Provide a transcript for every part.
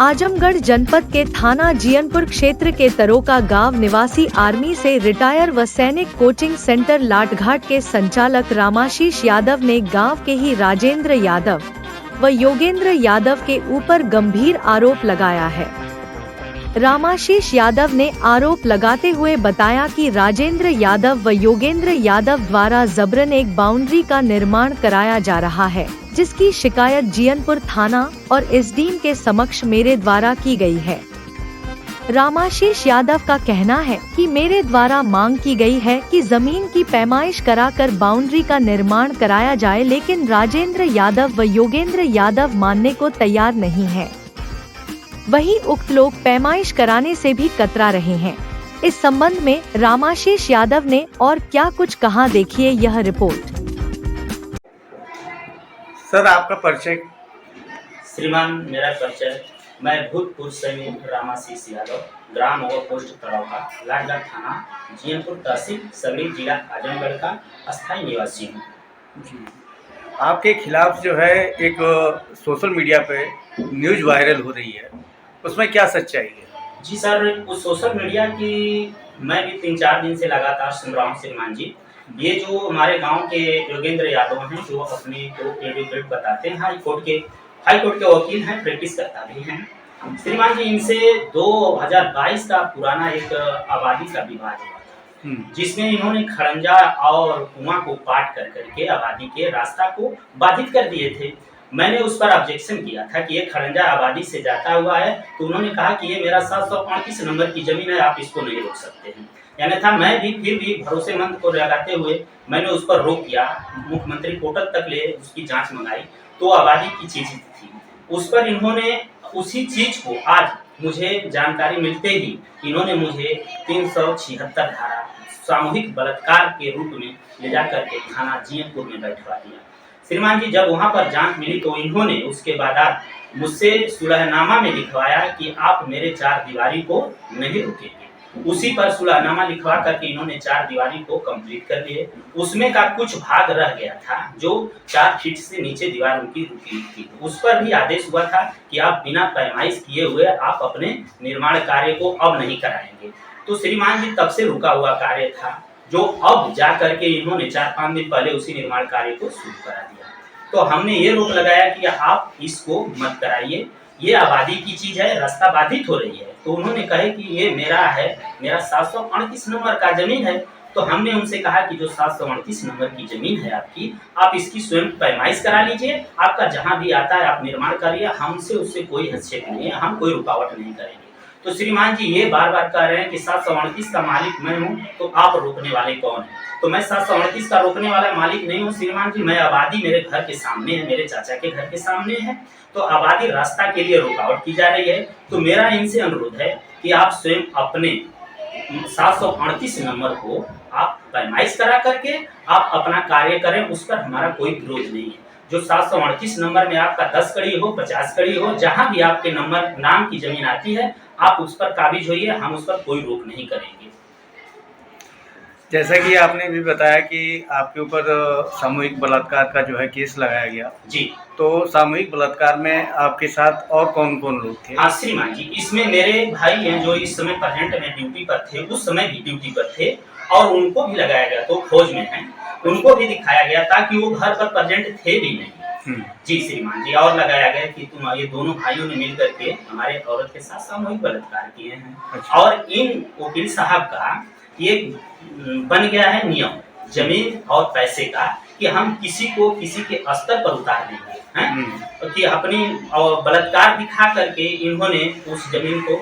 आजमगढ़ जनपद के थाना जियनपुर क्षेत्र के तरोका गांव निवासी आर्मी से रिटायर व सैनिक कोचिंग सेंटर लाटघाट के संचालक रामाशीष यादव ने गांव के ही राजेंद्र यादव व योगेंद्र यादव के ऊपर गंभीर आरोप लगाया है। रामाशीष यादव ने आरोप लगाते हुए बताया कि राजेंद्र यादव व योगेंद्र यादव द्वारा जबरन एक बाउंड्री का निर्माण कराया जा रहा है, जिसकी शिकायत जियनपुर थाना और एसडीएम के समक्ष मेरे द्वारा की गई है। रामाशीष यादव का कहना है कि मेरे द्वारा मांग की गई है कि जमीन की पैमाइश कराकर बाउंड्री का निर्माण कराया जाए, लेकिन राजेंद्र यादव व योगेंद्र यादव मानने को तैयार नहीं है। वहीं उक्त लोग पैमाइश कराने से भी कतरा रहे हैं। इस संबंध में रामाशीष यादव ने और क्या कुछ कहा, देखिए यह रिपोर्ट। सर, आपका परिचय। श्रीमान, मेरा परिचय, मैं भूतपूर्व सैनिक रामाशीष यादव, ग्राम और पोस्ट तड़ौका, लाटघाट थाना, जियनपुर तहसील, सगड़ी, जिला आजमगढ़ का अस्थायी निवासी हूँ। आपके खिलाफ जो है एक सोशल मीडिया पे न्यूज़ वायरल हो रही है, उसमें क्या सच्चाई है? जी सर, उस सोशल मीडिया की मैं भी 3-4 दिन से लगातार सुन रहा हूँ। श्रीमान जी, ये जो हमारे गांव के योगेंद्र यादव हैं, जो अपने को एडवोकेट बताते हैं, हाई कोर्ट के वकील हैं, प्रैक्टिस करता भी हैं। श्रीमान जी, इनसे 2022 का पुराना एक आबादी का विवाद हुआ था, जिसमें इन्होंने खड़ंजा और कुआं को पाट कर करके आबादी के रास्ता को बाधित कर दिए थे। मैंने उस पर ऑब्जेक्शन किया था कि ये खड़ंजा आबादी से जाता हुआ है, तो उन्होंने कहा कि ये मेरा 735 नंबर की जमीन है, आप इसको नहीं रोक सकते हैं। यानी था, मैं भी फिर भी भरोसेमंद को लगाते हुए मैंने उस पर रोक किया, मुख्यमंत्री पोर्टल तक ले उसकी जांच मंगाई, तो आबादी की चीज थी। उस पर इन्होंने उसी चीज को आज मुझे जानकारी मिलते ही इन्होंने मुझे 376 धारा सामूहिक बलात्कार के रूप में ले जाकर के थाना जियनपुर में बैठवा दिया। श्रीमान जी, जब वहां पर जांच मिली तो इन्होंने उसके बाद मुझसे सुलहनामा में लिखवाया कि आप मेरे 4 दीवारी को नहीं रोकेंगे। उसी पर सुलहनामा लिखवा करके इन्होंने 4 दीवारी को कंप्लीट कर लिए। उसमें का कुछ भाग रह गया था, जो 4 फीट से नीचे दीवार उनकी रुकी थी, उस पर भी आदेश हुआ था कि आप बिना पैमाइश किए हुए आप अपने निर्माण कार्य को अब नहीं कराएंगे। तो श्रीमान जी, तब से रुका हुआ कार्य था, जो अब जा करके इन्होंने 4-5 दिन पहले उसी निर्माण कार्य को शुरू करा दिया। तो हमने ये रोक लगाया कि आप इसको मत कराइए, ये आबादी की चीज है, रास्ता बाधित हो रही है। तो उन्होंने कहे कि ये मेरा है, मेरा 738 नंबर का जमीन है। तो हमने उनसे कहा कि जो 738 नंबर की जमीन है आपकी, आप इसकी स्वयं पैमाइश करा लीजिए, आपका जहां भी आता है आप निर्माण करिए, हमसे उससे कोई हस्तक्षेप नहीं है, हम कोई रुकावट नहीं करेंगे। तो श्रीमान जी, ये बार बार कह रहे हैं कि 738 का मालिक मैं हूँ, तो आप रोकने वाले कौन है? तो मैं 738 का रोकने वाला मालिक नहीं हूँ श्रीमान जी, मैं आबादी मेरे घर के सामने है, मेरे चाचा के घर के सामने है, तो आबादी रास्ता के लिए रुकावट की जा रही है। तो मेरा इनसे अनुरोध है कि आप स्वयं अपने 738 नंबर को आप पैमाइश करा करके आप अपना कार्य करें, उस पर हमारा कोई विरोध नहीं है। जो 738 नंबर में आपका 10 कड़ी हो, 50 कड़ी हो, जहां भी आपके नंबर नाम की जमीन आती है, आप उस पर काबिज होइए, हम उस पर कोई रोक नहीं करेंगे। जैसा कि आपने भी बताया कि आपके ऊपर सामूहिक बलात्कार का जो है केस लगाया गया जी, तो सामूहिक बलात्कार में आपके साथ और कौन कौन लोग थे? हाँ श्रीमान जी, इसमें मेरे भाई हैं जो इस समय प्रेजेंट में ड्यूटी पर थे, उस समय भी ड्यूटी पर थे, और उनको भी लगाया गया, तो फौज में हैं, उनको भी दिखाया गया ताकि वो घर पर प्रेजेंट थे भी नहीं। जी श्रीमान जी, और लगाया गया कि तुम ये दोनों भाइयों ने मिल करके हमारे औरत के साथ सामूहिक बलात्कार किए हैं। अच्छा। और इन वकील साहब का ये बन गया है नियम जमीन और पैसे का कि हम किसी को किसी के स्तर पर उतार देंगे, हैं, कि अपनी बलात्कार दिखा करके इन्होंने उस जमीन को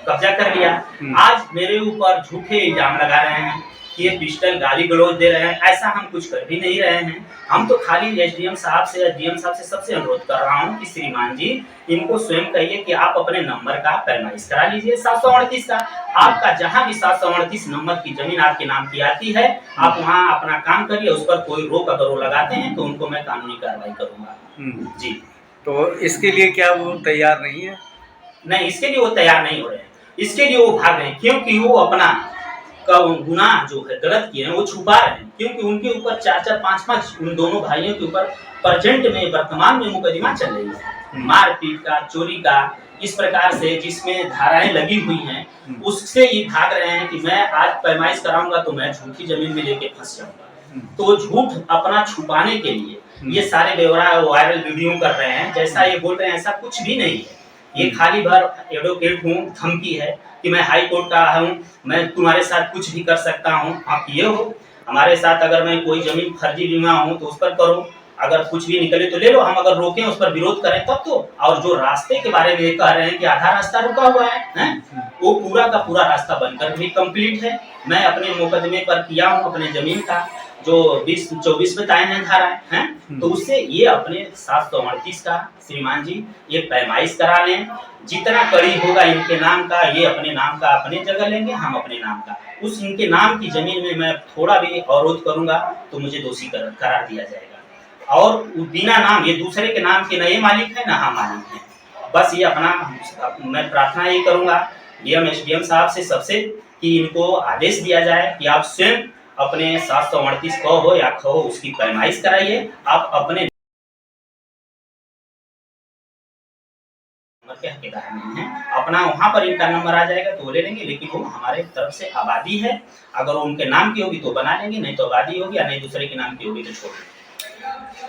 कब्जा कर लिया। आज मेरे ऊपर झूठे इल्जाम लगा रहे हैं कि ये पिस्टल गाली गलौज दे रहे हैं, ऐसा हम कुछ कर भी नहीं रहे हैं। हम तो खाली एसडीएम साहब से, डीएम साहब से सबसे अनुरोध कर रहा हूँ कि श्रीमान जी, इनको स्वयं कहिए कि आप अपने नंबर का पैमाइश करा लीजिए 738 का। आपका जहां भी 738 नंबर की जमीन आपके नाम की आती है, आप वहां अपना काम करिए, उस पर कोई रोक अगर वो लगाते हैं तो उनको मैं कानूनी कार्रवाई करूंगा। जी, तो इसके लिए क्या वो तैयार नहीं है? नहीं, इसके लिए वो तैयार नहीं हो रहे हैं, इसके लिए वो भाग रहे हैं, क्योंकि वो अपना का गुनाह जो है गलत किए हैं वो छुपा रहे हैं, क्योंकि उनके ऊपर 4-4, 5-5 उन दोनों भाइयों के ऊपर प्रेजेंट में वर्तमान में मुकदमा चल रही है, मारपीट का, चोरी का, इस प्रकार से जिसमें धाराएं लगी हुई हैं, उससे ये भाग रहे हैं कि मैं आज पैमाइश कराऊंगा तो मैं झूठी जमीन में लेके फंस जाऊंगा। तो झूठ अपना छुपाने के लिए ये सारे ब्यौरा वायरल वीडियो कर रहे हैं। जैसा ये बोल रहे हैं ऐसा कुछ भी नहीं है, ये खाली भर एडवोकेट हूँ, धमकी है कि मैं हाई कोर्ट का हूँ, मैं तुम्हारे साथ कुछ भी कर सकता हूँ, आप ये हो हमारे साथ, अगर मैं कोई जमीन फर्जी बीमा हूँ तो उस पर करो, अगर कुछ भी निकले तो ले लो, हम अगर रोकें उस पर विरोध करें तब तो। और जो रास्ते के बारे में कह रहे हैं कि आधा रास्ता रुका हुआ है? वो पूरा का पूरा रास्ता बनकर भी कंप्लीट है। मैं अपने मुकदमे पर किया हूँ, अपने जमीन का जो 20-24 बताए हैं धारा है, तो उससे ये अपने 738 का श्रीमान जी ये पैमाइश करा लें, जितना कड़ी होगा इनके नाम का, ये अपने नाम का अपने जगह लेंगे, हम अपने नाम का। उस इनके नाम की जमीन में मैं थोड़ा भी अवरोध करूंगा तो मुझे दोषी करार दिया जाएगा। और बिना नाम, ये दूसरे के नाम के नए मालिक है ना हम मालिक हैं। बस ये अपना मैं प्रार्थना ये करूंगा डीएम एसडीएम साहब से सबसे कि इनको आदेश दिया जाए कि आप स्वयं अपने 738 क हो या ख हो उसकी पैमाइश कराइए। आप अपने हकदार नहीं है, अपना वहां पर इनका नंबर आ जाएगा तो वो ले लेंगे, लेकिन वो हमारे तरफ से आबादी है, अगर वो उनके नाम की होगी तो बना लेंगे, नहीं तो आबादी होगी, या नहीं दूसरे के नाम की होगी तो छोड़ देंगे।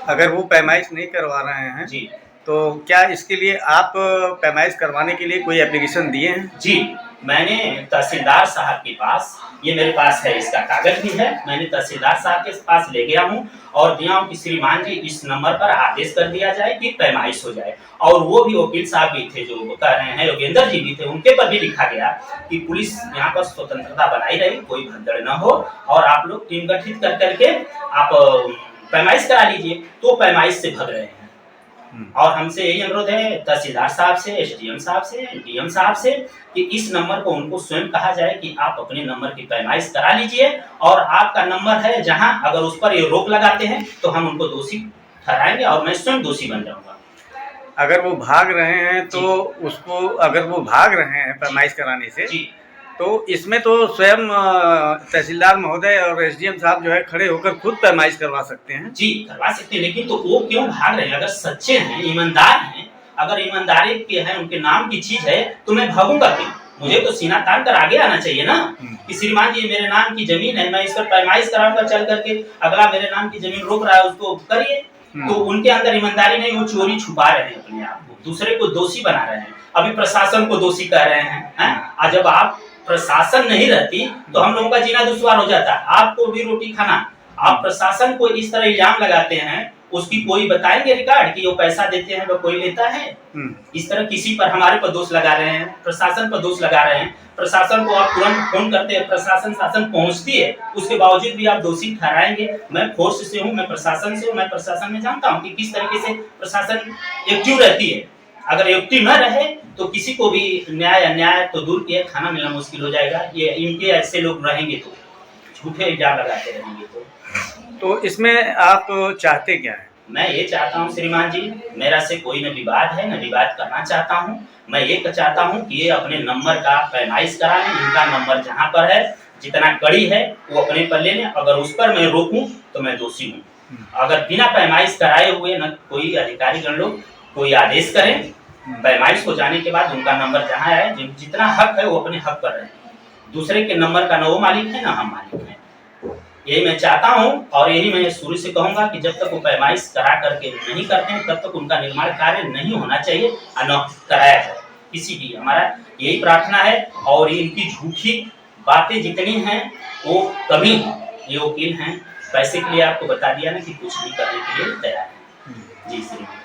अगर वो पैमाइश नहीं करवा रहे हैं जी, तो क्या इसके लिए आप पैमाइश करवाने के लिए कोई एप्लीकेशन दिए हैं? जी, मैंने तहसीलदार साहब के पास, ये मेरे पास है, इसका कागज भी है, मैंने तहसीलदार साहब के पास ले गया हूँ और दिया हूँ कि श्रीमान जी इस नंबर पर आदेश कर दिया जाए कि पैमाइश हो जाए। और वो भी वकील साहब भी थे जो कह रहे हैं, योगेंद्र जी भी थे, उनके पर भी लिखा गया कि पुलिस यहाँ पर स्वतंत्रता बनाई रही, कोई भगदड़ न हो, और आप लोग टीम गठित कर करके आप पैमाइश करा लीजिए। तो पैमाइश से भग रहे हैं। और हमसे यही अनुरोध है तहसीलदार साहब से, एसडीएम साहब से, डीएम साहब से कि इस नंबर को उनको स्वयं कहा जाए कि आप अपने नंबर की पैमाइश करा लीजिए, और आपका नंबर है जहां अगर उस पर ये रोक लगाते हैं तो हम उनको दोषी ठहराएंगे और मैं स्वयं दोषी बन जाऊंगा। अगर वो भाग रहे हैं तो उसको, अगर वो भाग रहे हैं पैमाइश कराने से, तो इसमें तो स्वयं तहसीलदार महोदय और एसडीएम साहब जो है खड़े होकर खुद पैमाइश करवा सकते हैं। जी, करवा सकते हैं, लेकिन तो वो क्यों भाग रहे हैं? अगर सच्चे हैं, ईमानदार हैं, अगर ईमानदारी के हैं, उनके नाम की चीज है, तो मैं भागूंगा क्यों? मुझे तो सीना तान कर आगे आना चाहिए ना कि श्रीमान जी मेरे नाम की जमीन है, मैं इस पर पैमाइश कराऊंगा चल करके, अगला मेरे नाम की जमीन रोक रहा है उसको करिए। तो उनके अंदर ईमानदारी नहीं, वो चोरी छुपा रहे हैं अपने आप को, दूसरे को दोषी बना रहे हैं, अभी प्रशासन को दोषी कह रहे हैं। और जब आप प्रशासन नहीं रहती तो हम लोगों का जीना दुश्वार हो जाता, आपको भी रोटी खाना। आप प्रशासन को इस तरह इल्जाम लगाते हैं, उसकी कोई बताएंगे रिकॉर्ड कि वो पैसा देते हैं वो कोई लेता है? इस तरह किसी पर हमारे पर दोष लगा रहे हैं, प्रशासन पर दोष लगा रहे हैं। प्रशासन को आप तुरंत फोन करते हैं, प्रशासन शासन पहुंचती है, उसके बावजूद भी आप दोषी ठहराएंगे। मैं फोर्स से हूँ, मैं प्रशासन से हूँ, मैं प्रशासन में जानता हूँ कि किस तरीके से प्रशासन एक्टिव रहती है। अगर एक्टिव न रहे तो किसी को भी न्याय अन्याय तो दूर किए खाना मिलना मुश्किल हो जाएगा। ये इनके ऐसे लोग रहेंगे तो झूठे इल्जाम लगाते रहेंगे तो इसमें आप चाहते क्या है? मैं ये चाहता हूँ श्रीमान जी, मेरा से कोई न विवाद है, न विवाद करना चाहता हूँ। मैं ये चाहता हूँ कि ये अपने नंबर का पैमाइश करा लें, इनका नंबर जहाँ पर है, जितना कड़ी है वो अपने पर ले लें। अगर उस पर मैं रोकूं तो मैं दोषी हूँ। अगर बिना पैमाइश कराए हुए न कोई अधिकारी गण लोग कोई आदेश करें, पैमाइश हो जाने के बाद उनका नंबर जहाँ है, जितना हक है वो अपने हक पर रहे। दूसरे के नंबर का न वो मालिक है, ना हम मालिक हैं। यही मैं चाहता हूं और यही मैं शुरू से कहूंगा कि जब तक वो पैमाइश करा करके नहीं करते हैं तब तक उनका निर्माण कार्य नहीं होना चाहिए और न कराया जाए किसी भी। हमारा यही प्रार्थना है। और इनकी झूठी बातें जितनी हैं वो कभी, ये वकील हैं, पैसे के लिए आपको बता दिया ना कि कुछ भी करने के लिए तैयार है। जी श्रीमान।